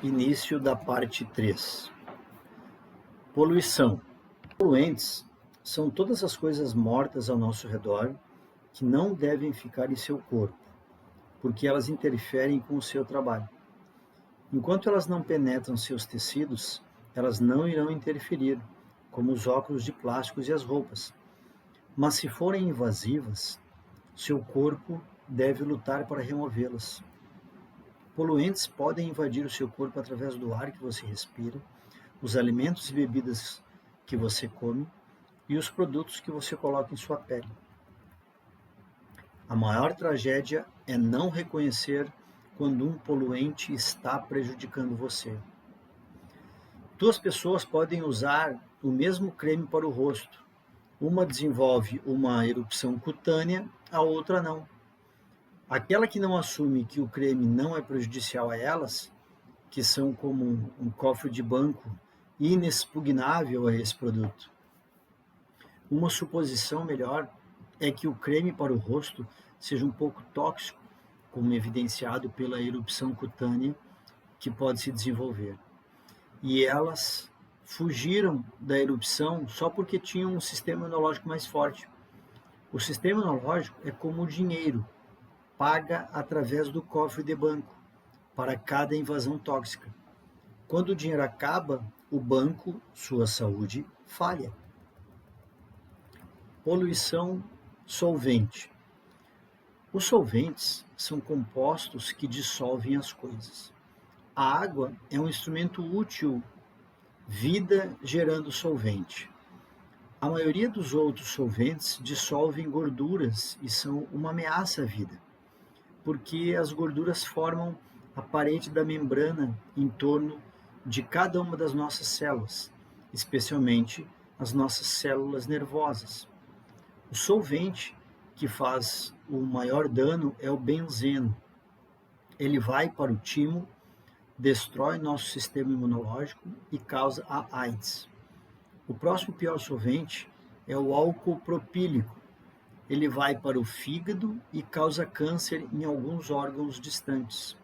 Início da parte 3. Poluição. Poluentes são todas as coisas mortas ao nosso redor que não devem ficar em seu corpo, porque elas interferem com o seu trabalho. Enquanto elas não penetram seus tecidos, elas não irão interferir, como os óculos de plásticos e as roupas. Mas se forem invasivas, seu corpo deve lutar para removê-las. Poluentes podem invadir o seu corpo através do ar que você respira, os alimentos e bebidas que você come e os produtos que você coloca em sua pele. A maior tragédia é não reconhecer quando um poluente está prejudicando você. Duas pessoas podem usar o mesmo creme para o rosto. Uma desenvolve uma erupção cutânea, a outra não. Aquela que não assume que o creme não é prejudicial a elas, que são como um cofre de banco inexpugnável a esse produto. Uma suposição melhor é que o creme para o rosto seja um pouco tóxico, como evidenciado pela erupção cutânea que pode se desenvolver. E elas fugiram da erupção só porque tinham um sistema imunológico mais forte. O sistema imunológico é como o dinheiro, paga através do cofre de banco para cada invasão tóxica. Quando o dinheiro acaba, o banco, sua saúde, falha. Poluição solvente. Os solventes são compostos que dissolvem as coisas. A água é um instrumento útil, vida gerando solvente. A maioria dos outros solventes dissolvem gorduras e são uma ameaça à vida, porque as gorduras formam a parede da membrana em torno de cada uma das nossas células, especialmente as nossas células nervosas. O solvente que faz o maior dano é o benzeno. Ele vai para o timo, destrói nosso sistema imunológico e causa a AIDS. O próximo pior solvente é o álcool propílico. Ele vai para o fígado e causa câncer em alguns órgãos distantes.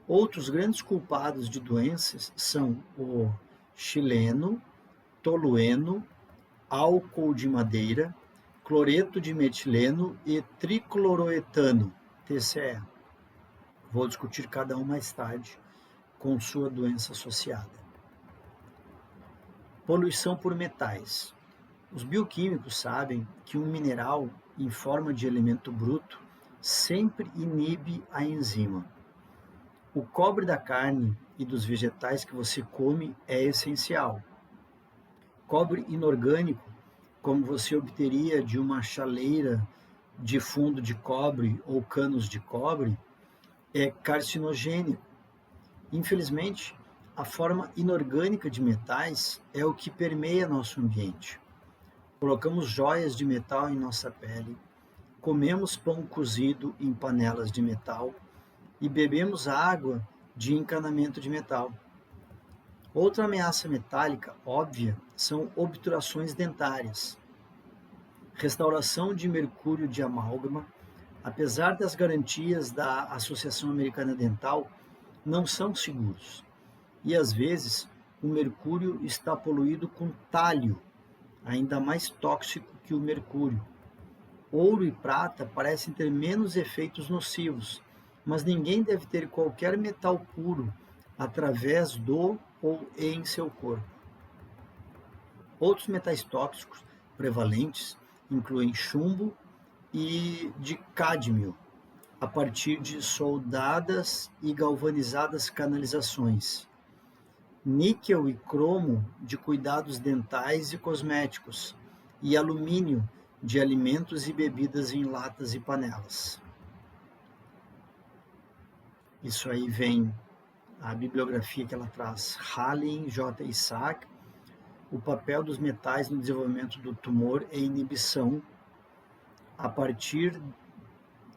Outros grandes culpados de doenças são o xileno, tolueno, álcool de madeira, cloreto de metileno e tricloroetano, TCE. Vou discutir cada um mais tarde com sua doença associada. Poluição por metais. Os bioquímicos sabem que um mineral em forma de elemento bruto sempre inibe a enzima. O cobre da carne e dos vegetais que você come é essencial. Cobre inorgânico, como você obteria de uma chaleira de fundo de cobre ou canos de cobre, é carcinogênico. Infelizmente, a forma inorgânica de metais é o que permeia nosso ambiente. Colocamos joias de metal em nossa pele, comemos pão cozido em panelas de metal e bebemos água de encanamento de metal. Outra ameaça metálica óbvia são obturações dentárias. Restauração de mercúrio de amálgama, apesar das garantias da Associação Americana Dental, não são seguros. E às vezes o mercúrio está poluído com tálio, ainda mais tóxico que o mercúrio. Ouro e prata parecem ter menos efeitos nocivos, mas ninguém deve ter qualquer metal puro através do ou em seu corpo. Outros metais tóxicos prevalentes incluem chumbo e de cádmio, a partir de soldadas e galvanizadas canalizações. Níquel e cromo de cuidados dentais e cosméticos, e alumínio de alimentos e bebidas em latas e panelas. Isso aí vem a bibliografia que ela traz. Halley, J. Isaac, o papel dos metais no desenvolvimento do tumor e inibição a partir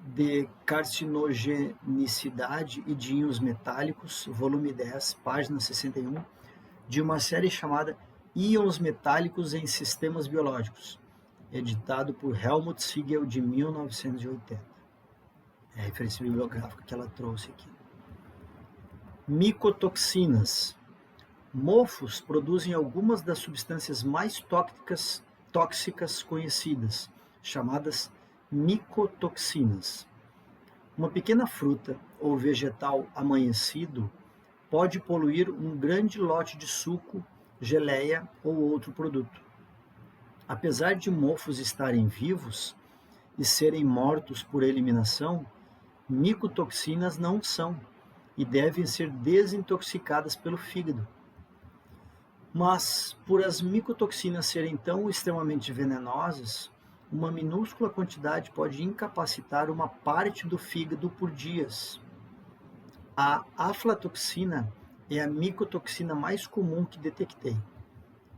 de carcinogenicidade e de íons metálicos, volume 10, página 61, de uma série chamada Íons Metálicos em Sistemas Biológicos, editado por Helmut Siegel, de 1980. É a referência bibliográfica que ela trouxe aqui. Micotoxinas. Mofos produzem algumas das substâncias mais tóxicas conhecidas, chamadas micotoxinas. Uma pequena fruta ou vegetal amanhecido pode poluir um grande lote de suco, geleia ou outro produto. Apesar de mofos estarem vivos e serem mortos por eliminação, micotoxinas não são e devem ser desintoxicadas pelo fígado. Mas, por as micotoxinas serem tão extremamente venenosas, uma minúscula quantidade pode incapacitar uma parte do fígado por dias. A aflatoxina é a micotoxina mais comum que detectei.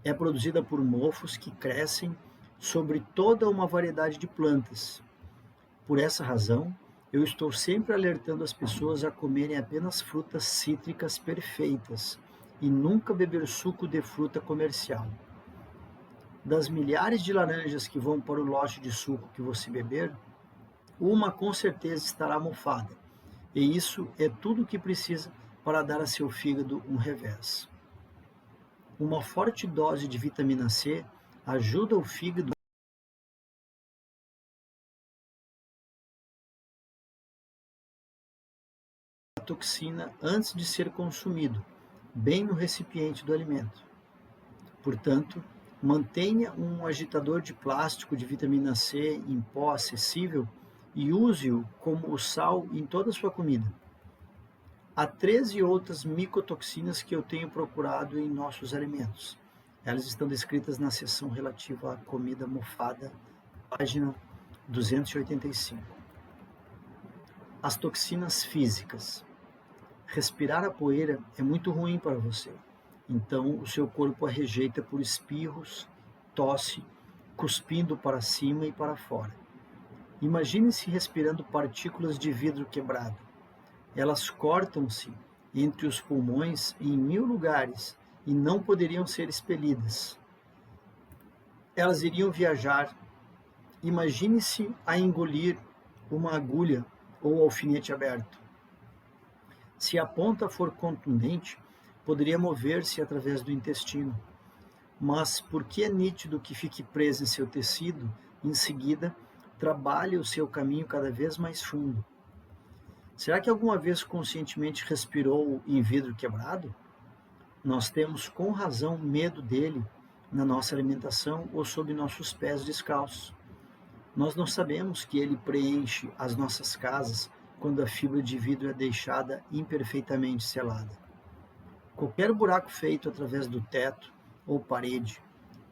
É produzida por mofos que crescem sobre toda uma variedade de plantas. Por essa razão, eu estou sempre alertando as pessoas a comerem apenas frutas cítricas perfeitas e nunca beber suco de fruta comercial. Das milhares de laranjas que vão para o lote de suco que você beber, uma com certeza estará mofada, e isso é tudo o que precisa para dar a seu fígado um revés. Uma forte dose de vitamina C ajuda o fígado a toxina antes de ser consumido, bem no recipiente do alimento. Portanto, mantenha um agitador de plástico de vitamina C em pó acessível e use-o como o sal em toda a sua comida. Há 13 outras micotoxinas que eu tenho procurado em nossos alimentos. Elas estão descritas na seção relativa à comida mofada, página 285. As toxinas físicas. Respirar a poeira é muito ruim para você. Então, o seu corpo a rejeita por espirros, tosse, cuspindo para cima e para fora. Imagine-se respirando partículas de vidro quebrado. Elas cortam-se entre os pulmões em 1000 lugares e não poderiam ser expelidas. Elas iriam viajar. Imagine-se a engolir uma agulha ou alfinete aberto. Se a ponta for contundente, poderia mover-se através do intestino. Mas, porque é nítido que fique preso em seu tecido, em seguida, trabalhe o seu caminho cada vez mais fundo. Será que alguma vez conscientemente respirou em vidro quebrado? Nós temos com razão medo dele na nossa alimentação ou sob nossos pés descalços. Nós não sabemos que ele preenche as nossas casas quando a fibra de vidro é deixada imperfeitamente selada. Qualquer buraco feito através do teto ou parede,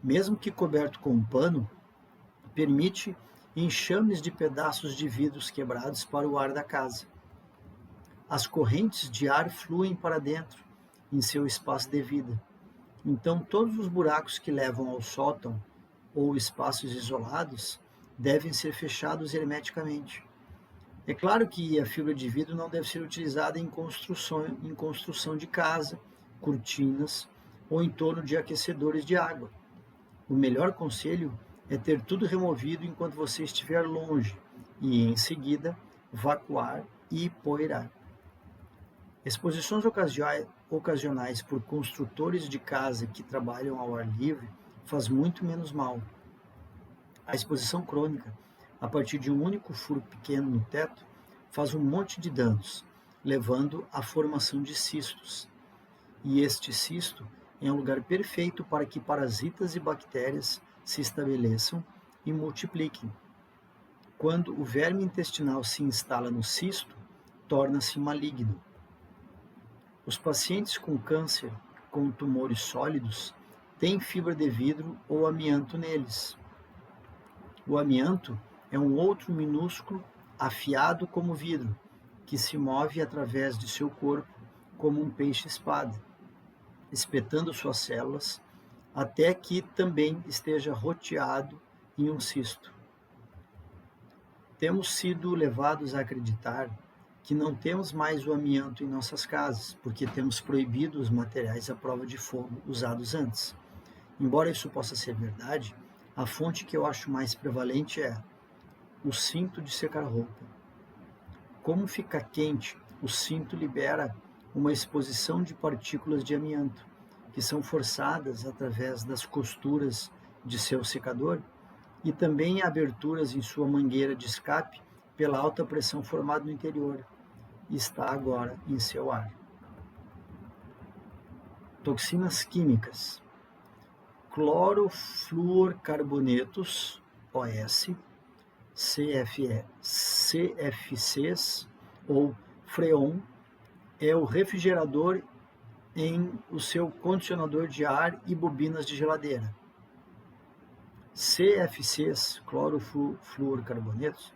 mesmo que coberto com um pano, permite enxames de pedaços de vidros quebrados para o ar da casa. As correntes de ar fluem para dentro, em seu espaço de vida. Então, todos os buracos que levam ao sótão ou espaços isolados devem ser fechados hermeticamente. É claro que a fibra de vidro não deve ser utilizada em construção de casa, cortinas ou em torno de aquecedores de água. O melhor conselho é ter tudo removido enquanto você estiver longe e, em seguida, vacuar e poeirar. Exposições ocasionais por construtores de casa que trabalham ao ar livre faz muito menos mal. A exposição crônica, a partir de um único furo pequeno no teto, faz um monte de danos, levando à formação de cistos. E este cisto é um lugar perfeito para que parasitas e bactérias se estabeleçam e multipliquem. Quando o verme intestinal se instala no cisto, torna-se maligno. Os pacientes com câncer, com tumores sólidos, têm fibra de vidro ou amianto neles. O amianto é um outro minúsculo, afiado como vidro, que se move através de seu corpo como um peixe-espada, espetando suas células, até que também esteja roteado em um cisto. Temos sido levados a acreditar que não temos mais o amianto em nossas casas, porque temos proibido os materiais à prova de fogo usados antes. Embora isso possa ser verdade, a fonte que eu acho mais prevalente é o cinto de secar roupa. Como fica quente, o cinto libera uma exposição de partículas de amianto, que são forçadas através das costuras de seu secador e também aberturas em sua mangueira de escape pela alta pressão formada no interior, e está agora em seu ar. Toxinas químicas. Clorofluorcarbonetos, OS, CFCs ou freon, é o refrigerador em o seu condicionador de ar e bobinas de geladeira. CFCs, clorofluorcarbonetos,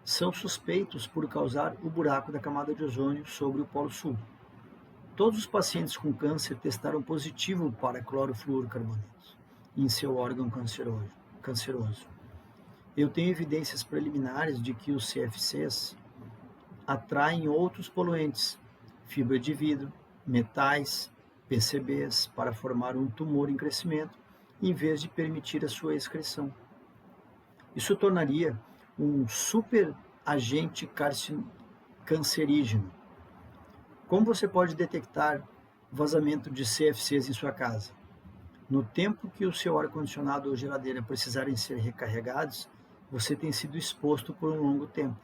são suspeitos por causar o buraco da camada de ozônio sobre o Polo Sul. Todos os pacientes com câncer testaram positivo para clorofluorcarbonetos em seu órgão canceroso. Eu tenho evidências preliminares de que os CFCs atraem outros poluentes, fibra de vidro, metais, PCBs, para formar um tumor em crescimento, em vez de permitir a sua excreção. Isso tornaria um super agente cancerígeno. Como você pode detectar vazamento de CFCs em sua casa? No tempo que o seu ar-condicionado ou geladeira precisarem ser recarregados, você tem sido exposto por um longo tempo.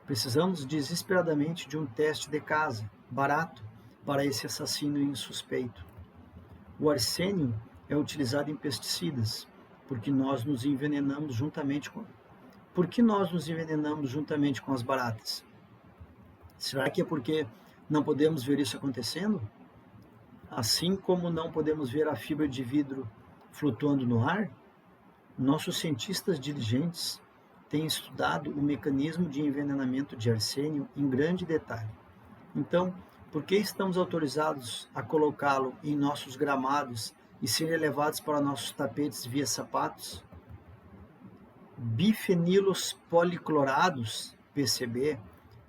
Precisamos desesperadamente de um teste de casa, barato, para esse assassino insuspeito. O arsênio é utilizado em pesticidas, porque nós nos envenenamos juntamente com as baratas? Será que é porque não podemos ver isso acontecendo? Assim como não podemos ver a fibra de vidro flutuando no ar, nossos cientistas diligentes têm estudado o mecanismo de envenenamento de arsênio em grande detalhe. Então, por que estamos autorizados a colocá-lo em nossos gramados e serem levados para nossos tapetes via sapatos? Bifenilos policlorados, PCB,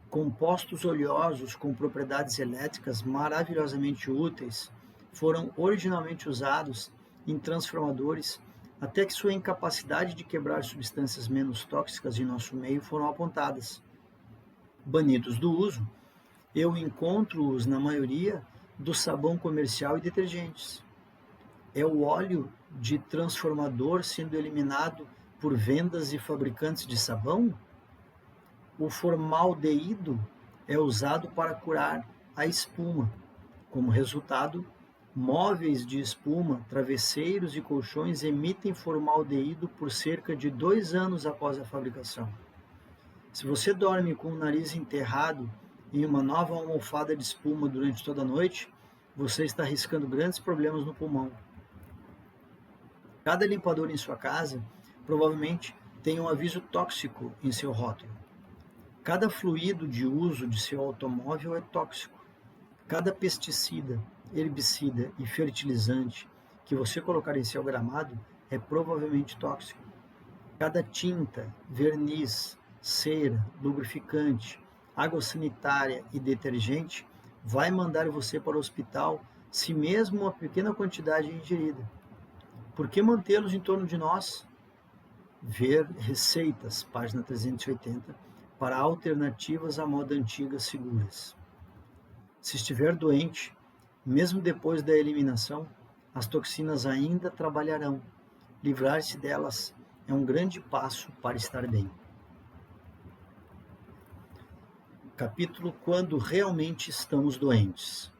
compostos oleosos com propriedades elétricas maravilhosamente úteis, foram originalmente usados em transformadores até que sua incapacidade de quebrar substâncias menos tóxicas em nosso meio foram apontadas. Banidos do uso, eu encontro-os na maioria do sabão comercial e detergentes. É o óleo de transformador sendo eliminado por vendas e fabricantes de sabão? O formaldeído é usado para curar a espuma. Como resultado, móveis de espuma, travesseiros e colchões emitem formaldeído por cerca de 2 anos após a fabricação. Se você dorme com o nariz enterrado em uma nova almofada de espuma durante toda a noite, você está arriscando grandes problemas no pulmão. Cada limpador em sua casa provavelmente tem um aviso tóxico em seu rótulo. Cada fluido de uso de seu automóvel é tóxico. Cada pesticida, herbicida e fertilizante que você colocar em seu gramado é provavelmente tóxico. Cada tinta, verniz, cera, lubrificante, água sanitária e detergente vai mandar você para o hospital se mesmo uma pequena quantidade é ingerida. Por que mantê-los em torno de nós? Ver receitas, página 380, para alternativas à moda antiga seguras. Se estiver doente, mesmo depois da eliminação, as toxinas ainda trabalharão. Livrar-se delas é um grande passo para estar bem. Capítulo Quando realmente estamos doentes.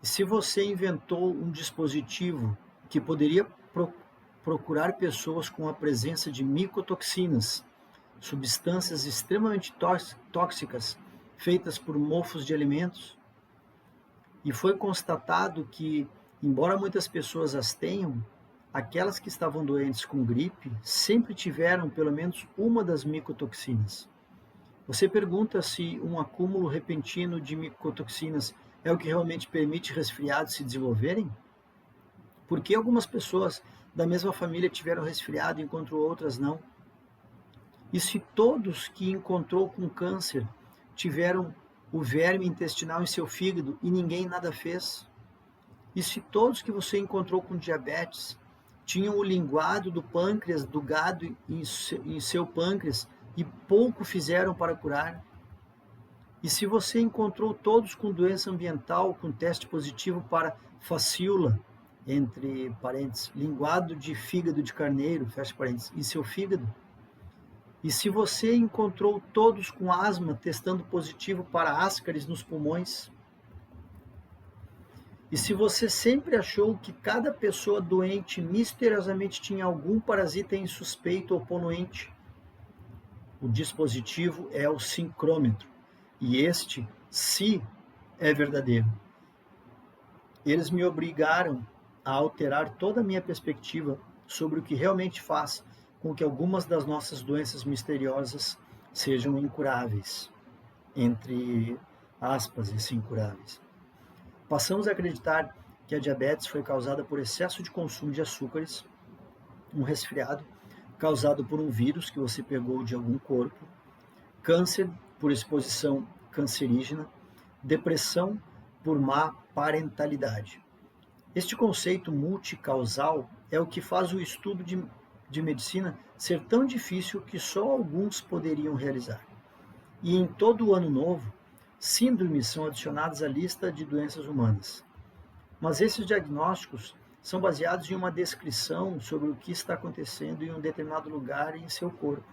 E se você inventou um dispositivo que poderia procurar pessoas com a presença de micotoxinas, substâncias extremamente tóxicas feitas por mofos de alimentos, e foi constatado que, embora muitas pessoas as tenham, aquelas que estavam doentes com gripe sempre tiveram pelo menos uma das micotoxinas. Você pergunta se um acúmulo repentino de micotoxinas é o que realmente permite resfriados se desenvolverem? Por que algumas pessoas da mesma família tiveram resfriado enquanto outras não? E se todos que encontrou com câncer tiveram o verme intestinal em seu fígado e ninguém nada fez? E se todos que você encontrou com diabetes tinham o linguado do pâncreas, do gado em seu pâncreas e pouco fizeram para curar? E se você encontrou todos com doença ambiental, com teste positivo para fascíola, entre parênteses, linguado de fígado de carneiro, fecha parênteses, em seu fígado, e se você encontrou todos com asma, testando positivo para ascaris nos pulmões, e se você sempre achou que cada pessoa doente misteriosamente tinha algum parasita insuspeito ou poluente, o dispositivo é o sincrômetro. E este, se é verdadeiro. Eles me obrigaram a alterar toda a minha perspectiva sobre o que realmente faz com que algumas das nossas doenças misteriosas sejam incuráveis. Entre aspas, esse incuráveis. Passamos a acreditar que a diabetes foi causada por excesso de consumo de açúcares, um resfriado causado por um vírus que você pegou de algum corpo, câncer por exposição cancerígena, depressão por má parentalidade. Este conceito multicausal é o que faz o estudo de medicina ser tão difícil que só alguns poderiam realizar. E em todo o ano novo, síndromes são adicionadas à lista de doenças humanas. Mas esses diagnósticos são baseados em uma descrição sobre o que está acontecendo em um determinado lugar em seu corpo.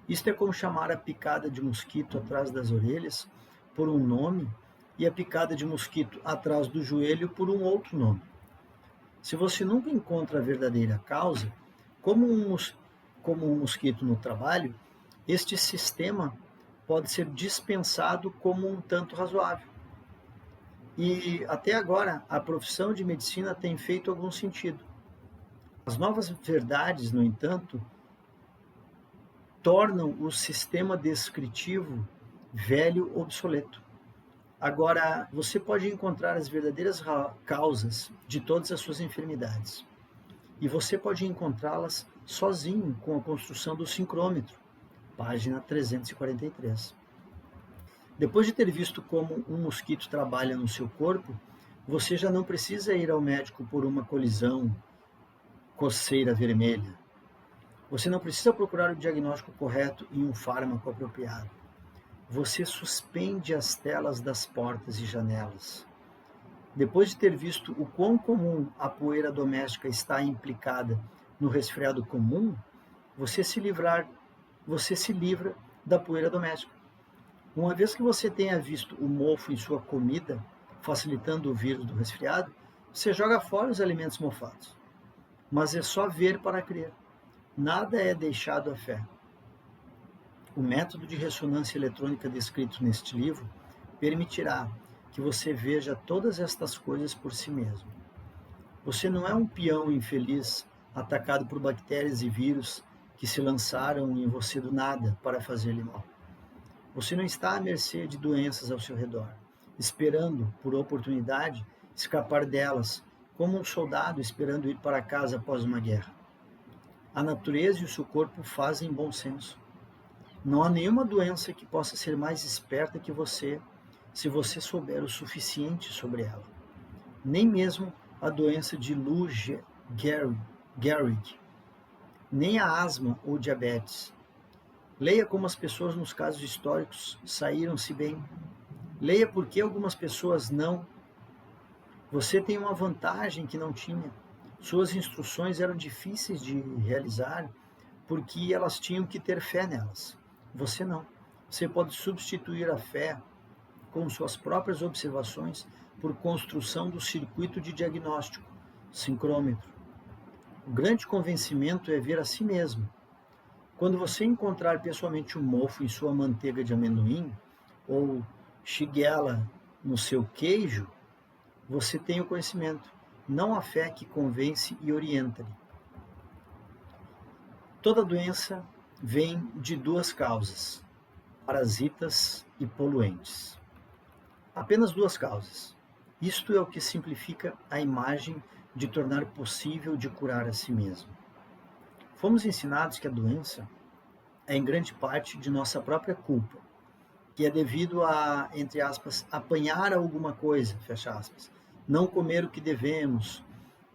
Isto é como chamar a picada de mosquito atrás das orelhas por um nome e a picada de mosquito atrás do joelho por um outro nome. Se você nunca encontra a verdadeira causa, como um mosquito no trabalho, este sistema pode ser dispensado como um tanto razoável. E até agora, a profissão de medicina tem feito algum sentido. As novas verdades, no entanto, tornam o sistema descritivo velho obsoleto. Agora, você pode encontrar as verdadeiras causas de todas as suas enfermidades. E você pode encontrá-las sozinho com a construção do sincrômetro, página 343. Depois de ter visto como um mosquito trabalha no seu corpo, você já não precisa ir ao médico por uma colisão, coceira vermelha. Você não precisa procurar o diagnóstico correto e um fármaco apropriado. Você suspende as telas das portas e janelas. Depois de ter visto o quão comum a poeira doméstica está implicada no resfriado comum, você se livra da poeira doméstica. Uma vez que você tenha visto o mofo em sua comida, facilitando o vírus do resfriado, você joga fora os alimentos mofados. Mas é só ver para crer. Nada é deixado à fé. O método de ressonância eletrônica descrito neste livro permitirá que você veja todas estas coisas por si mesmo. Você não é um peão infeliz atacado por bactérias e vírus que se lançaram em você do nada para fazer-lhe mal. Você não está à mercê de doenças ao seu redor, esperando, por oportunidade, escapar delas, como um soldado esperando ir para casa após uma guerra. A natureza e o seu corpo fazem bom senso. Não há nenhuma doença que possa ser mais esperta que você, se você souber o suficiente sobre ela. Nem mesmo a doença de Lou Gehrig, nem a asma ou diabetes. Leia como as pessoas nos casos históricos saíram-se bem. Leia por que algumas pessoas não. Você tem uma vantagem que não tinha. Suas instruções eram difíceis de realizar porque elas tinham que ter fé nelas. Você não. Você pode substituir a fé com suas próprias observações por construção do circuito de diagnóstico, sincrômetro. O grande convencimento é ver a si mesmo. Quando você encontrar pessoalmente um mofo em sua manteiga de amendoim ou shigella no seu queijo, você tem o conhecimento, não a fé que convence e orienta-lhe. Toda doença vem de duas causas, parasitas e poluentes. Apenas duas causas. Isto é o que simplifica a imagem de tornar possível de curar a si mesmo. Fomos ensinados que a doença é em grande parte de nossa própria culpa, que é devido a, entre aspas, apanhar alguma coisa, fecha aspas, não comer o que devemos,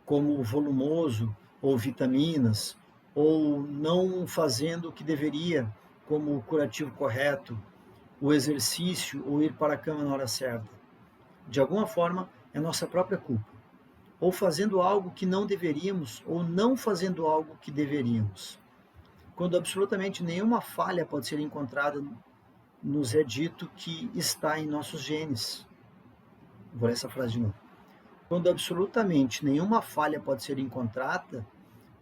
como volumoso ou vitaminas, ou não fazendo o que deveria, como o curativo correto, o exercício ou ir para a cama na hora certa. De alguma forma, é nossa própria culpa. Ou fazendo algo que não deveríamos, ou não fazendo algo que deveríamos. Quando absolutamente nenhuma falha pode ser encontrada, nos é dito que está em nossos genes. Vou ler essa frase de novo. Quando absolutamente nenhuma falha pode ser encontrada,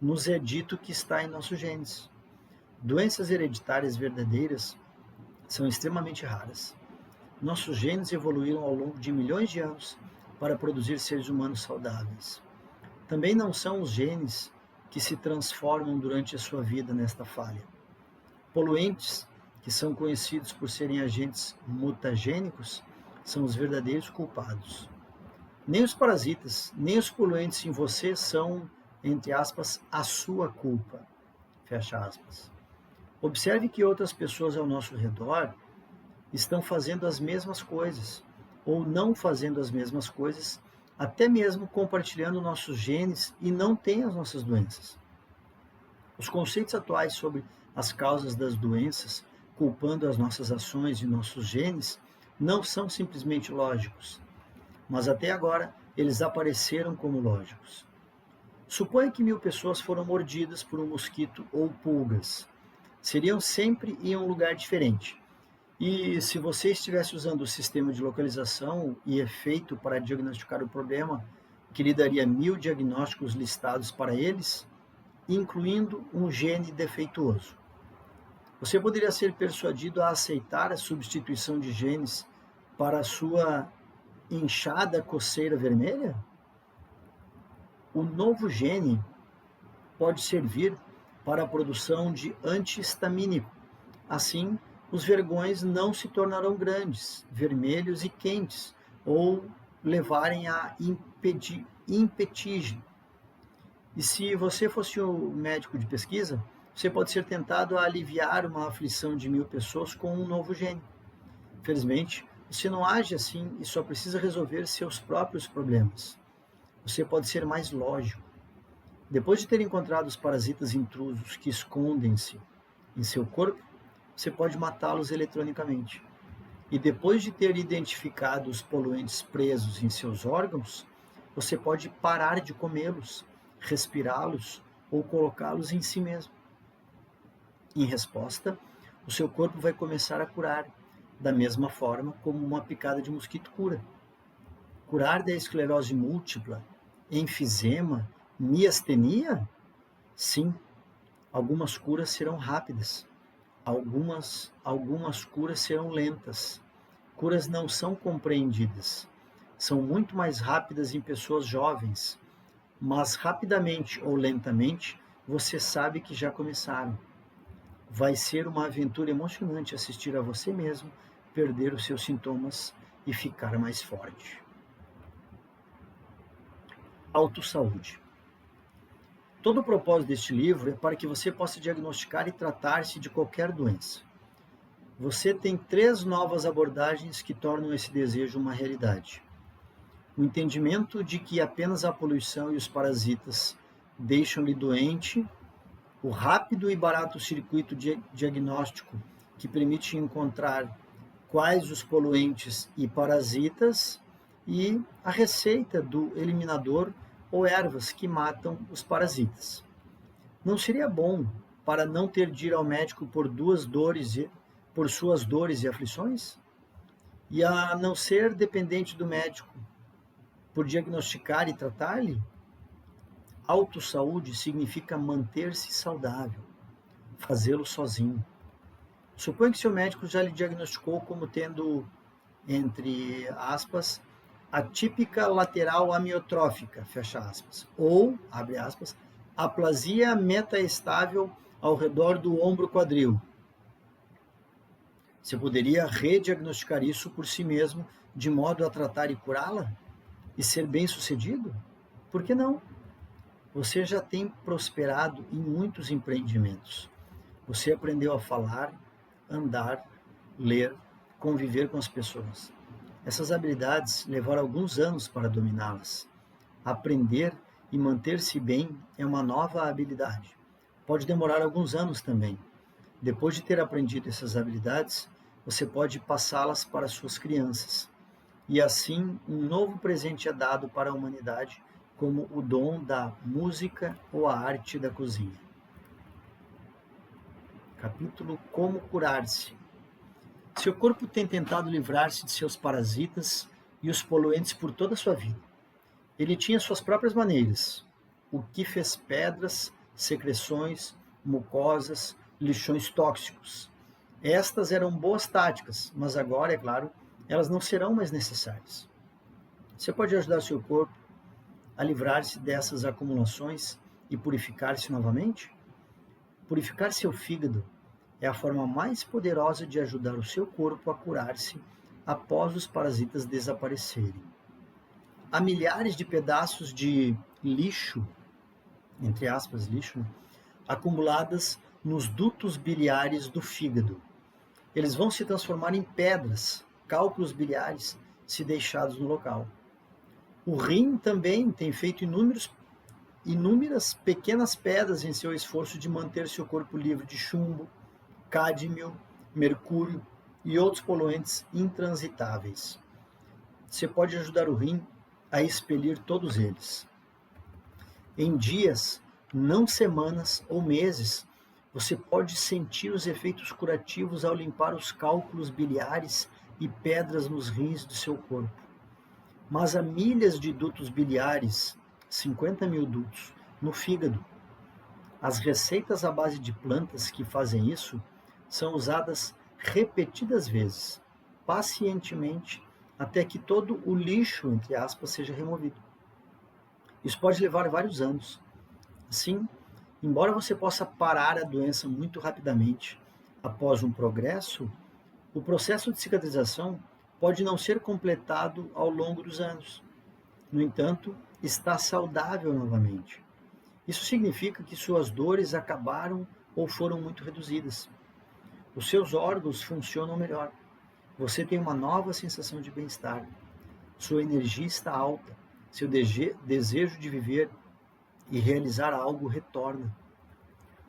nos é dito que está em nossos genes. Doenças hereditárias verdadeiras são extremamente raras. Nossos genes evoluíram ao longo de milhões de anos para produzir seres humanos saudáveis. Também não são os genes que se transformam durante a sua vida nesta falha. Poluentes, que são conhecidos por serem agentes mutagênicos, são os verdadeiros culpados. Nem os parasitas, nem os poluentes em você são, entre aspas, a sua culpa. Fecha aspas. Observe que outras pessoas ao nosso redor estão fazendo as mesmas coisas, ou não fazendo as mesmas coisas, até mesmo compartilhando nossos genes e não têm as nossas doenças. Os conceitos atuais sobre as causas das doenças, culpando as nossas ações e nossos genes, não são simplesmente lógicos, mas até agora eles apareceram como lógicos. Suponha que 1000 pessoas foram mordidas por um mosquito ou pulgas. Seriam sempre em um lugar diferente. E se você estivesse usando o sistema de localização e efeito para diagnosticar o problema, que lhe daria 1000 diagnósticos listados para eles, incluindo um gene defeituoso. Você poderia ser persuadido a aceitar a substituição de genes para a sua inchada coceira vermelha? O novo gene pode servir para a produção de antihistamínico. Assim, os vergões não se tornarão grandes, vermelhos e quentes, ou levarem a impetígio. E se você fosse um médico de pesquisa, você pode ser tentado a aliviar uma aflição de 1000 pessoas com um novo gene. Felizmente, você não age assim e só precisa resolver seus próprios problemas. Você pode ser mais lógico. Depois de ter encontrado os parasitas intrusos que escondem-se em seu corpo, você pode matá-los eletronicamente. E depois de ter identificado os poluentes presos em seus órgãos, você pode parar de comê-los, respirá-los ou colocá-los em si mesmo. Em resposta, o seu corpo vai começar a curar, da mesma forma como uma picada de mosquito cura. Curar da esclerose múltipla, enfisema, miastenia? Sim, algumas curas serão rápidas, algumas curas serão lentas. Curas não são compreendidas, são muito mais rápidas em pessoas jovens, mas rapidamente ou lentamente você sabe que já começaram. Vai ser uma aventura emocionante assistir a você mesmo perder os seus sintomas e ficar mais forte. Autossaúde. Todo o propósito deste livro é para que você possa diagnosticar e tratar-se de qualquer doença. Você tem 3 novas abordagens que tornam esse desejo uma realidade. O entendimento de que apenas a poluição e os parasitas deixam-lhe doente, o rápido e barato circuito diagnóstico que permite encontrar quais os poluentes e parasitas, e a receita do eliminador ou ervas que matam os parasitas. Não seria bom para não ter de ir ao médico por suas dores e aflições? E a não ser dependente do médico por diagnosticar e tratar-lhe? Autossaúde significa manter-se saudável, fazê-lo sozinho. Suponha que seu médico já lhe diagnosticou como tendo, entre aspas, atípica lateral amiotrófica, fecha aspas, ou, abre aspas, aplasia metaestável ao redor do ombro quadril. Você poderia rediagnosticar isso por si mesmo, de modo a tratar e curá-la? E ser bem-sucedido? Por que não? Você já tem prosperado em muitos empreendimentos. Você aprendeu a falar, andar, ler, conviver com as pessoas. Essas habilidades levaram alguns anos para dominá-las. Aprender e manter-se bem é uma nova habilidade. Pode demorar alguns anos também. Depois de ter aprendido essas habilidades, você pode passá-las para suas crianças. E assim, um novo presente é dado para a humanidade, como o dom da música ou a arte da cozinha. Capítulo Como curar-se. Seu corpo tem tentado livrar-se de seus parasitas e os poluentes por toda a sua vida. Ele tinha suas próprias maneiras, o que fez pedras, secreções, mucosas, lixões tóxicos. Estas eram boas táticas, mas agora, é claro, elas não serão mais necessárias. Você pode ajudar seu corpo a livrar-se dessas acumulações e purificar-se novamente? Purificar seu fígado é a forma mais poderosa de ajudar o seu corpo a curar-se após os parasitas desaparecerem. Há milhares de pedaços de lixo, entre aspas, lixo, acumuladas nos dutos biliares do fígado. Eles vão se transformar em pedras, cálculos biliares, se deixados no local. O rim também tem feito inúmeras pequenas pedras em seu esforço de manter seu corpo livre de chumbo, cádmio, mercúrio e outros poluentes intransitáveis. Você pode ajudar o rim a expelir todos eles. Em dias, não semanas ou meses, você pode sentir os efeitos curativos ao limpar os cálculos biliares e pedras nos rins do seu corpo. Mas há milhas de dutos biliares, 50.000 dutos, no fígado. As receitas à base de plantas que fazem isso são usadas repetidas vezes, pacientemente, até que todo o lixo, entre aspas, seja removido. Isso pode levar vários anos. Assim, embora você possa parar a doença muito rapidamente após um progresso, o processo de cicatrização pode não ser completado ao longo dos anos. No entanto, está saudável novamente. Isso significa que suas dores acabaram ou foram muito reduzidas. Os seus órgãos funcionam melhor. Você tem uma nova sensação de bem-estar. Sua energia está alta. Seu desejo de viver e realizar algo retorna.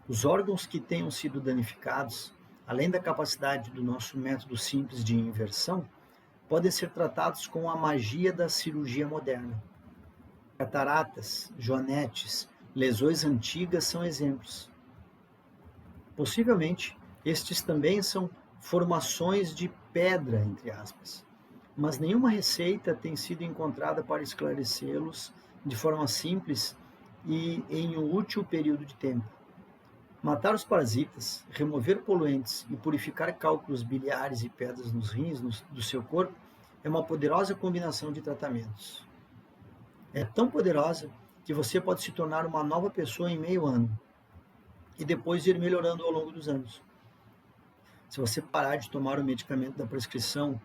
Os órgãos que tenham sido danificados, além da capacidade do nosso método simples de inversão, podem ser tratados com a magia da cirurgia moderna. Cataratas, joanetes, lesões antigas são exemplos. Possivelmente, estes também são formações de pedra, entre aspas, mas nenhuma receita tem sido encontrada para esclarecê-los de forma simples e em um útil período de tempo. Matar os parasitas, remover poluentes e purificar cálculos biliares e pedras nos rins do seu corpo é uma poderosa combinação de tratamentos. É tão poderosa que você pode se tornar uma nova pessoa em meio ano e depois ir melhorando ao longo dos anos. Se você parar de tomar o medicamento da prescrição,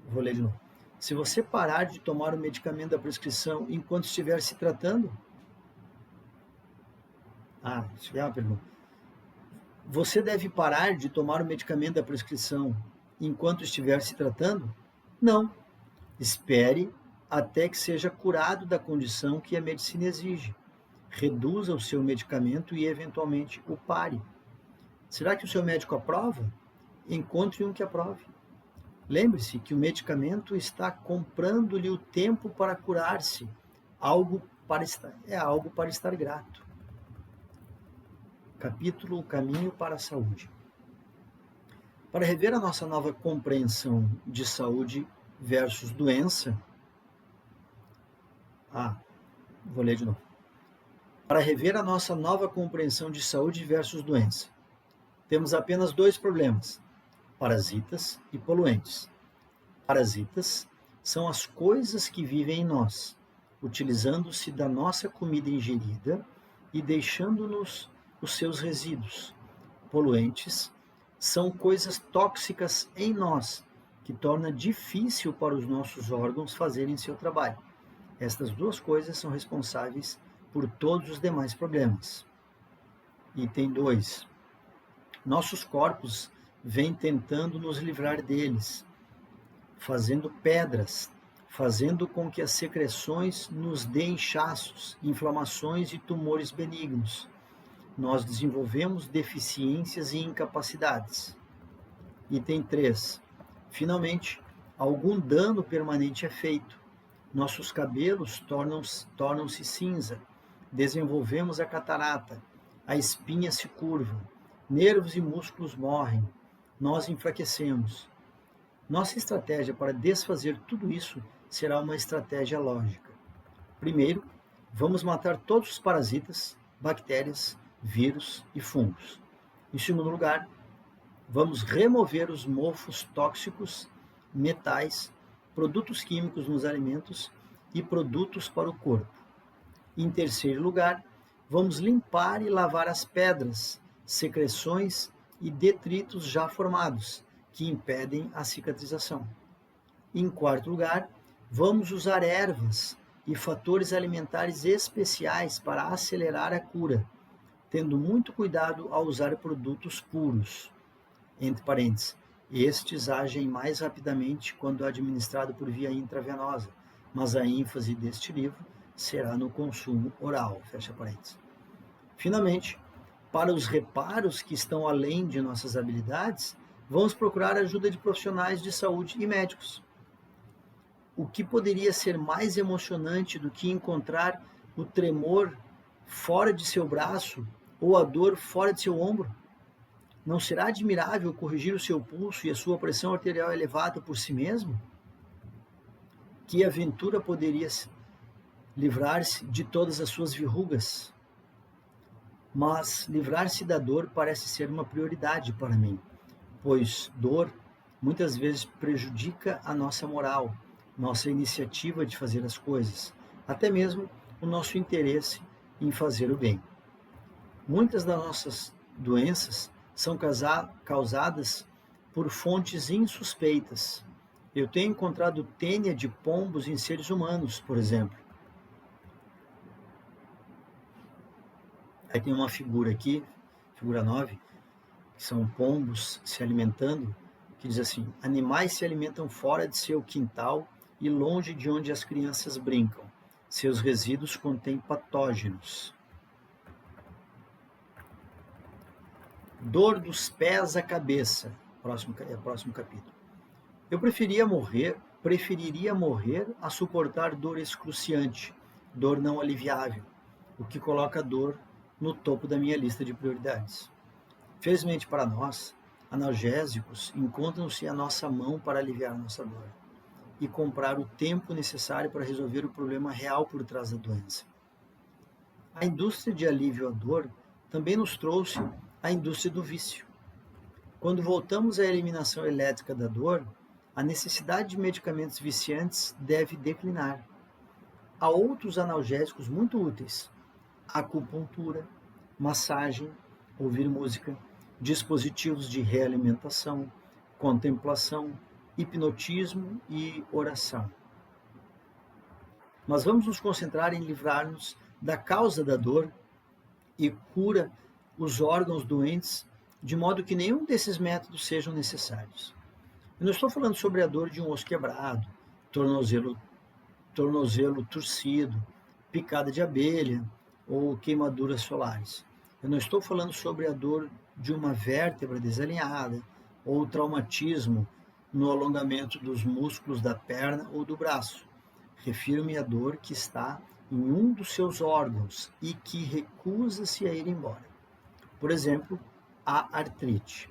vou ler de novo. Se você parar de tomar o medicamento da prescrição enquanto estiver se tratando, isso é uma pergunta. Você deve parar de tomar o medicamento da prescrição enquanto estiver se tratando? Não. Espere até que seja curado da condição que a medicina exige. Reduza o seu medicamento e, eventualmente, o pare. Será que o seu médico aprova? Encontre um que aprove. Lembre-se que o medicamento está comprando-lhe o tempo para curar-se. Algo para estar grato. Capítulo O Caminho para a Saúde. Para rever a nossa nova compreensão de saúde versus doença, vou ler de novo. Para rever a nossa nova compreensão de saúde versus doença, temos apenas dois problemas: parasitas e poluentes. Parasitas são as coisas que vivem em nós, utilizando-se da nossa comida ingerida e deixando-nos os seus resíduos. Poluentes são coisas tóxicas em nós, que torna difícil para os nossos órgãos fazerem seu trabalho. Estas duas coisas são responsáveis por todos os demais problemas. Item 2. Nossos corpos vêm tentando nos livrar deles, fazendo pedras, fazendo com que as secreções nos deem inchaços, inflamações e tumores benignos. Nós desenvolvemos deficiências e incapacidades. Item 3. Finalmente, algum dano permanente é feito. Nossos cabelos tornam-se cinza. Desenvolvemos a catarata. A espinha se curva. Nervos e músculos morrem. Nós enfraquecemos. Nossa estratégia para desfazer tudo isso será uma estratégia lógica. Primeiro, vamos matar todos os parasitas, bactérias, vírus e fungos. Em segundo lugar, vamos remover os mofos tóxicos, metais, produtos químicos nos alimentos e produtos para o corpo. Em terceiro lugar, vamos limpar e lavar as pedras, secreções e detritos já formados, que impedem a cicatrização. Em quarto lugar, vamos usar ervas e fatores alimentares especiais para acelerar a cura, tendo muito cuidado ao usar produtos puros. Entre parênteses, estes agem mais rapidamente quando administrado por via intravenosa, mas a ênfase deste livro será no consumo oral. Fecha parênteses. Finalmente, para os reparos que estão além de nossas habilidades, vamos procurar a ajuda de profissionais de saúde e médicos. O que poderia ser mais emocionante do que encontrar o tremor fora de seu braço ou a dor fora de seu ombro? Não será admirável corrigir o seu pulso e a sua pressão arterial elevada por si mesmo? Que aventura poderia livrar-se de todas as suas verrugas? Mas livrar-se da dor parece ser uma prioridade para mim, pois dor muitas vezes prejudica a nossa moral, nossa iniciativa de fazer as coisas, até mesmo o nosso interesse em fazer o bem. Muitas das nossas doenças são causadas por fontes insuspeitas. Eu tenho encontrado tênia de pombos em seres humanos, por exemplo. Aí tem uma figura aqui, figura 9, que são pombos se alimentando, que diz assim: animais se alimentam fora de seu quintal e longe de onde as crianças brincam. Seus resíduos contêm patógenos. Dor dos pés à cabeça. Próximo capítulo. Eu preferiria morrer a suportar dor excruciante, dor não aliviável, o que coloca a dor no topo da minha lista de prioridades. Felizmente para nós, analgésicos encontram-se à nossa mão para aliviar a nossa dor e comprar o tempo necessário para resolver o problema real por trás da doença. A indústria de alívio à dor também nos trouxe a indústria do vício. Quando voltamos à eliminação elétrica da dor, a necessidade de medicamentos viciantes deve declinar. Há outros analgésicos muito úteis: acupuntura, massagem, ouvir música, dispositivos de realimentação, contemplação, hipnotismo e oração. Mas vamos nos concentrar em livrar-nos da causa da dor e cura os órgãos doentes, de modo que nenhum desses métodos sejam necessários. Eu não estou falando sobre a dor de um osso quebrado, tornozelo torcido, picada de abelha ou queimaduras solares. Eu não estou falando sobre a dor de uma vértebra desalinhada ou traumatismo no alongamento dos músculos da perna ou do braço. Refiro-me à dor que está em um dos seus órgãos e que recusa-se a ir embora. Por exemplo, a artrite.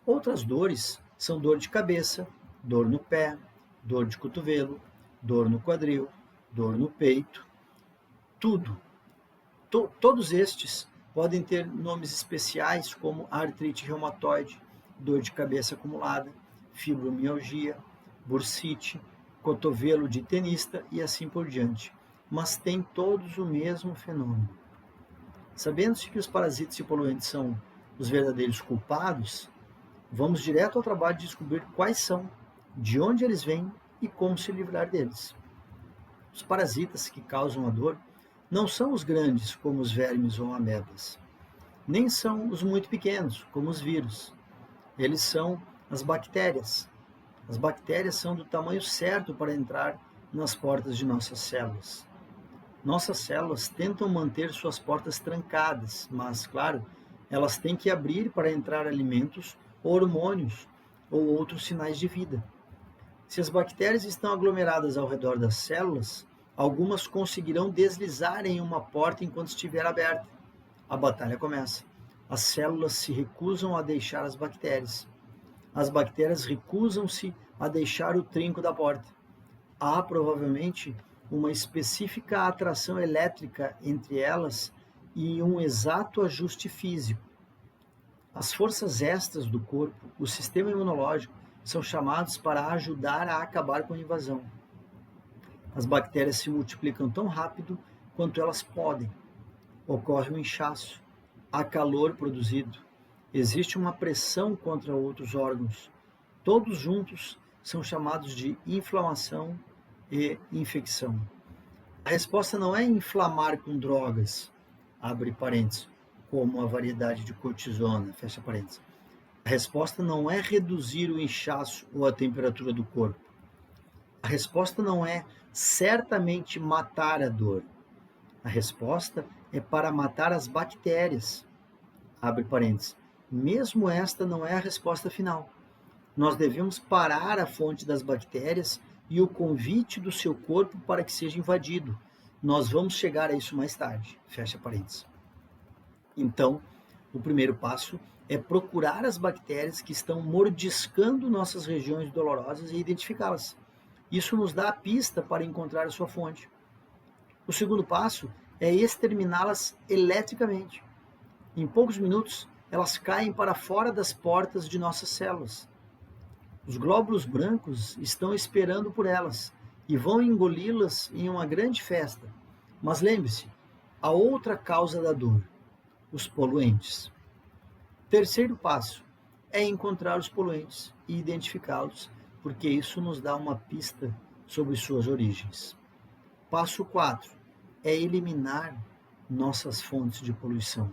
Outras dores são dor de cabeça, dor no pé, dor de cotovelo, dor no quadril, dor no peito. Todos estes podem ter nomes especiais como artrite reumatoide, dor de cabeça acumulada, fibromialgia, bursite, cotovelo de tenista e assim por diante, mas têm todos o mesmo fenômeno. Sabendo-se que os parasitas e poluentes são os verdadeiros culpados, vamos direto ao trabalho de descobrir quais são, de onde eles vêm e como se livrar deles. Os parasitas que causam a dor não são os grandes, como os vermes ou amebas, nem são os muito pequenos, como os vírus. Eles são as bactérias. As bactérias são do tamanho certo para entrar nas portas de nossas células. Nossas células tentam manter suas portas trancadas, mas, claro, elas têm que abrir para entrar alimentos hormônios ou outros sinais de vida. Se as bactérias estão aglomeradas ao redor das células, algumas conseguirão deslizar em uma porta enquanto estiver aberta. A batalha começa. As células se recusam a deixar as bactérias. As bactérias recusam-se a deixar o trinco da porta. Há provavelmente uma específica atração elétrica entre elas e um exato ajuste físico. As forças extras do corpo, o sistema imunológico, são chamados para ajudar a acabar com a invasão. As bactérias se multiplicam tão rápido quanto elas podem. Ocorre um inchaço, há calor produzido, existe uma pressão contra outros órgãos. Todos juntos são chamados de inflamação e infecção. A resposta não é inflamar com drogas, abre parênteses, como a variedade de cortisona, fecha parênteses. A resposta não é reduzir o inchaço ou a temperatura do corpo. A resposta não é certamente matar a dor. A resposta é para matar as bactérias, abre parênteses. Mesmo esta não é a resposta final. Nós devemos parar a fonte das bactérias e o convite do seu corpo para que seja invadido. Nós vamos chegar a isso mais tarde, fecha parênteses. Então, o primeiro passo é procurar as bactérias que estão mordiscando nossas regiões dolorosas e identificá-las. Isso nos dá a pista para encontrar a sua fonte. O segundo passo é exterminá-las eletricamente. Em poucos minutos, elas caem para fora das portas de nossas células. Os glóbulos brancos estão esperando por elas e vão engoli-las em uma grande festa. Mas lembre-se, a outra causa da dor, os poluentes. Terceiro passo é encontrar os poluentes e identificá-los, porque isso nos dá uma pista sobre suas origens. Passo 4 é eliminar nossas fontes de poluição.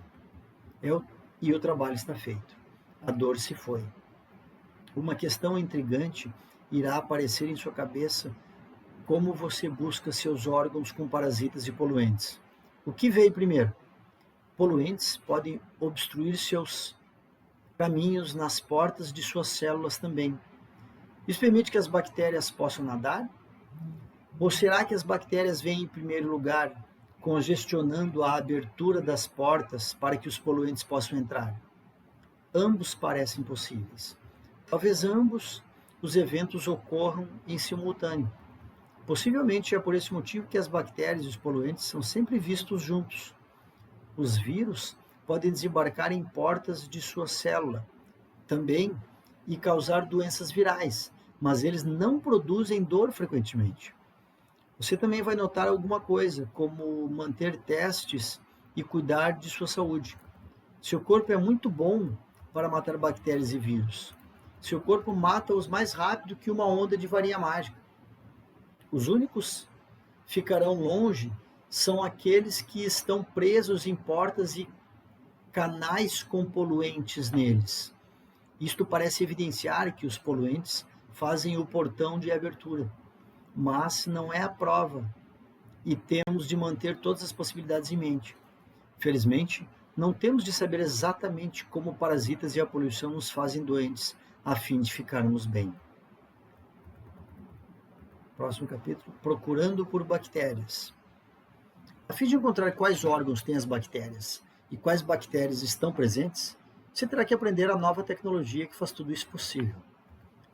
E o trabalho está feito. A dor se foi. Uma questão intrigante irá aparecer em sua cabeça: como você busca seus órgãos com parasitas e poluentes? O que veio primeiro? Poluentes podem obstruir seus caminhos nas portas de suas células também. Isso permite que as bactérias possam nadar? Ou será que as bactérias vêm em primeiro lugar, congestionando a abertura das portas para que os poluentes possam entrar? Ambos parecem possíveis. Talvez ambos os eventos ocorram em simultâneo. Possivelmente é por esse motivo que as bactérias e os poluentes são sempre vistos juntos. Os vírus podem desembarcar em portas de sua célula também e causar doenças virais, mas eles não produzem dor frequentemente. Você também vai notar alguma coisa, como manter testes e cuidar de sua saúde. Seu corpo é muito bom para matar bactérias e vírus. Seu corpo mata-os mais rápido que uma onda de varinha mágica. Os únicos que ficarão longe são aqueles que estão presos em portas e canais com poluentes neles. Isto parece evidenciar que os poluentes fazem o portão de abertura, mas não é a prova e temos de manter todas as possibilidades em mente. Felizmente, não temos de saber exatamente como parasitas e a poluição nos fazem doentes, a fim de ficarmos bem. Próximo capítulo, procurando por bactérias. A fim de encontrar quais órgãos têm as bactérias e quais bactérias estão presentes, você terá que aprender a nova tecnologia que faz tudo isso possível.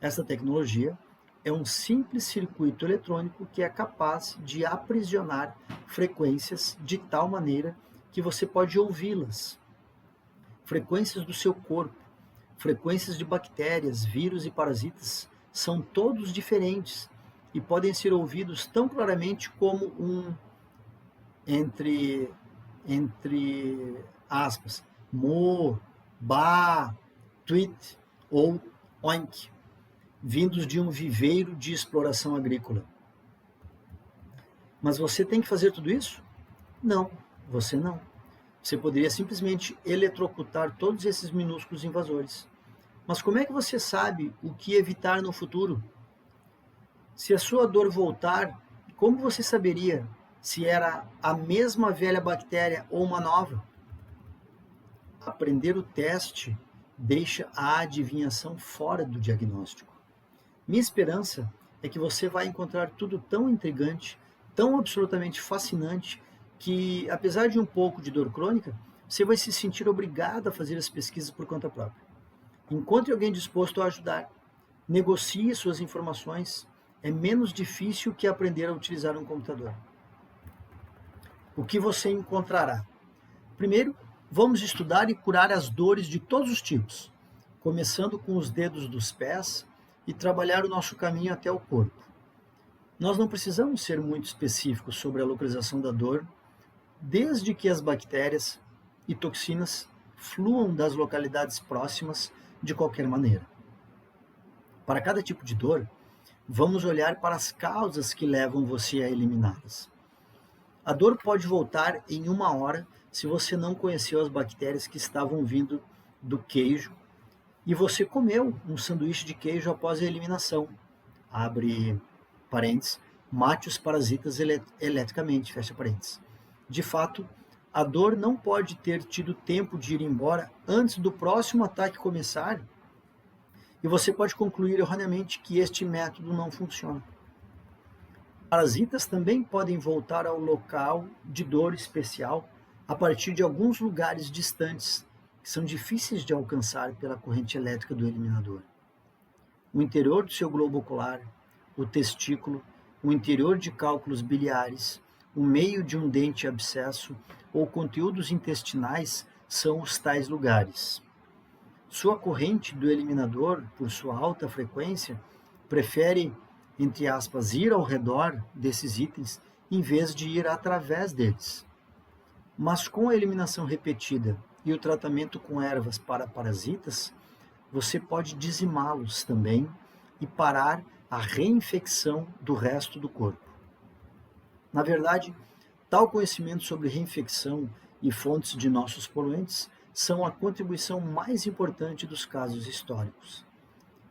Essa tecnologia é um simples circuito eletrônico que é capaz de aprisionar frequências de tal maneira que você pode ouvi-las. Frequências do seu corpo, frequências de bactérias, vírus e parasitas são todos diferentes e podem ser ouvidos tão claramente como um, entre aspas, mo, ba, tweet ou oink, vindos de um viveiro de exploração agrícola. Mas você tem que fazer tudo isso? Não, você não. Você poderia simplesmente eletrocutar todos esses minúsculos invasores. Mas como é que você sabe o que evitar no futuro? Se a sua dor voltar, como você saberia se era a mesma velha bactéria ou uma nova? Aprender o teste deixa a adivinhação fora do diagnóstico. Minha esperança é que você vai encontrar tudo tão intrigante, tão absolutamente fascinante, que, apesar de um pouco de dor crônica, você vai se sentir obrigado a fazer as pesquisas por conta própria. Encontre alguém disposto a ajudar. Negocie suas informações. É menos difícil que aprender a utilizar um computador. O que você encontrará? Primeiro, vamos estudar e curar as dores de todos os tipos, começando com os dedos dos pés e trabalhar o nosso caminho até o corpo. Nós não precisamos ser muito específicos sobre a localização da dor, desde que as bactérias e toxinas fluam das localidades próximas de qualquer maneira. Para cada tipo de dor, vamos olhar para as causas que levam você a eliminá-las. A dor pode voltar em 1 hora se você não conheceu as bactérias que estavam vindo do queijo e você comeu um sanduíche de queijo após a eliminação. Abre parênteses, mate os parasitas eletricamente, fecha parênteses. De fato, a dor não pode ter tido tempo de ir embora antes do próximo ataque começar e você pode concluir erroneamente que este método não funciona. Parasitas também podem voltar ao local de dor especial a partir de alguns lugares distantes, que são difíceis de alcançar pela corrente elétrica do eliminador. O interior do seu globo ocular, o testículo, o interior de cálculos biliares, o meio de um dente abscesso ou conteúdos intestinais são os tais lugares. Sua corrente do eliminador, por sua alta frequência, prefere, entre aspas, ir ao redor desses itens em vez de ir através deles. Mas com a eliminação repetida e o tratamento com ervas para parasitas, você pode dizimá-los também e parar a reinfecção do resto do corpo. Na verdade, tal conhecimento sobre reinfecção e fontes de nossos poluentes são a contribuição mais importante dos casos históricos.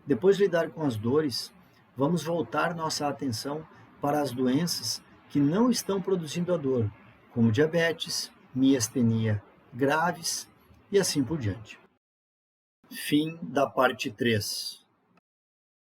Depois de lidar com as dores, vamos voltar nossa atenção para as doenças que não estão produzindo a dor, como diabetes, miastenia graves e assim por diante. Fim da parte 3.